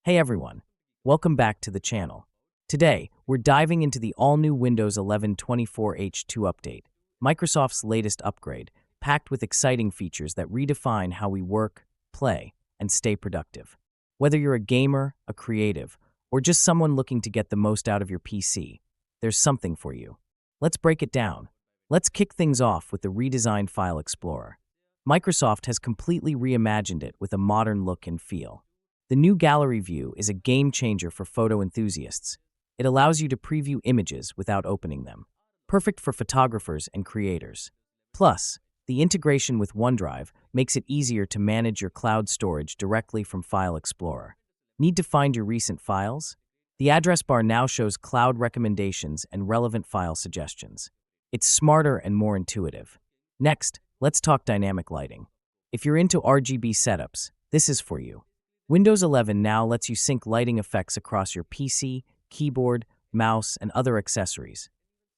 Hey everyone, welcome back to the channel. Today, we're diving into the all-new Windows 11 24H2 update, Microsoft's latest upgrade, packed with exciting features that redefine how we work, play, and stay productive. Whether you're a gamer, a creative, or just someone looking to get the most out of your PC, there's something for you. Let's break it down. Let's kick things off with the redesigned File Explorer. Microsoft has completely reimagined it with a modern look and feel. The new gallery view is a game-changer for photo enthusiasts. It allows you to preview images without opening them. Perfect for photographers and creators. Plus, the integration with OneDrive makes it easier to manage your cloud storage directly from File Explorer. Need to find your recent files? The address bar now shows cloud recommendations and relevant file suggestions. It's smarter and more intuitive. Next, let's talk dynamic lighting. If you're into RGB setups, this is for you. Windows 11 now lets you sync lighting effects across your PC, keyboard, mouse, and other accessories,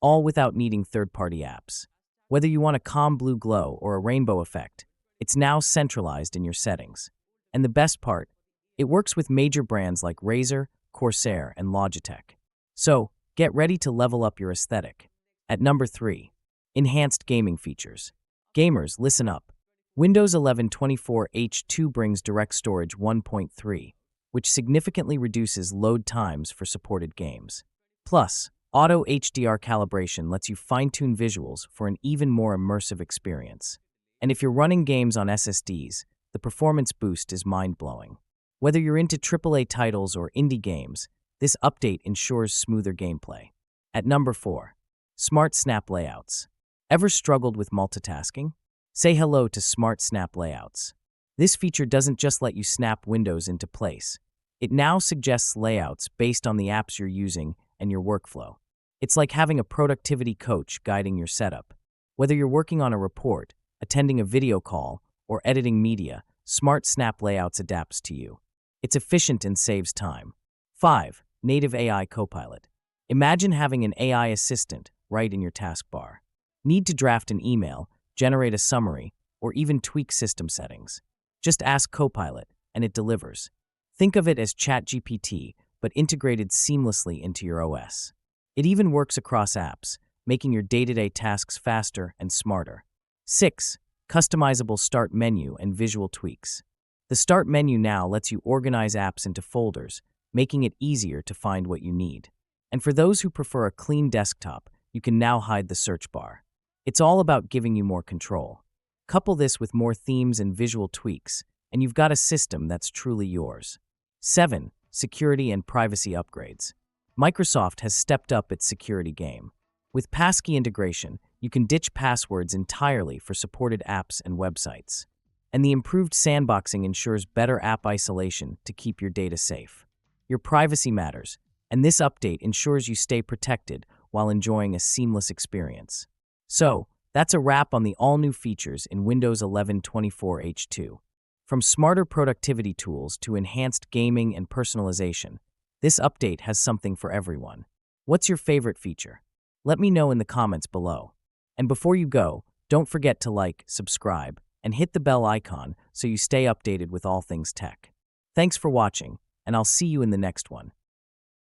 all without needing third-party apps. Whether you want a calm blue glow or a rainbow effect, it's now centralized in your settings. And the best part, it works with major brands like Razer, Corsair, and Logitech. So, get ready to level up your aesthetic. At number 3, enhanced gaming features. Gamers, listen up. Windows 11 24H2 brings Direct Storage 1.3, which significantly reduces load times for supported games. Plus, Auto HDR calibration lets you fine-tune visuals for an even more immersive experience. And if you're running games on SSDs, the performance boost is mind-blowing. Whether you're into AAA titles or indie games, this update ensures smoother gameplay. At number 4, Smart Snap Layouts. Ever struggled with multitasking? Say hello to Smart Snap Layouts. This feature doesn't just let you snap windows into place. It now suggests layouts based on the apps you're using and your workflow. It's like having a productivity coach guiding your setup. Whether you're working on a report, attending a video call, or editing media, Smart Snap Layouts adapts to you. It's efficient and saves time. 5. Native AI Copilot. Imagine having an AI assistant right in your taskbar. Need to draft an email, generate a summary, or even tweak system settings. Just ask Copilot, and it delivers. Think of it as ChatGPT, but integrated seamlessly into your OS. It even works across apps, making your day-to-day tasks faster and smarter. 6. Customizable Start Menu and Visual Tweaks. The Start menu now lets you organize apps into folders, making it easier to find what you need. And for those who prefer a clean desktop, you can now hide the search bar. It's all about giving you more control. Couple this with more themes and visual tweaks, and you've got a system that's truly yours. 7. Security and privacy upgrades. Microsoft has stepped up its security game. With passkey integration, you can ditch passwords entirely for supported apps and websites. And the improved sandboxing ensures better app isolation to keep your data safe. Your privacy matters, and this update ensures you stay protected while enjoying a seamless experience. So, that's a wrap on the all-new features in Windows 11 24H2. From smarter productivity tools to enhanced gaming and personalization, this update has something for everyone. What's your favorite feature? Let me know in the comments below. And before you go, don't forget to like, subscribe, and hit the bell icon so you stay updated with all things tech. Thanks for watching, and I'll see you in the next one.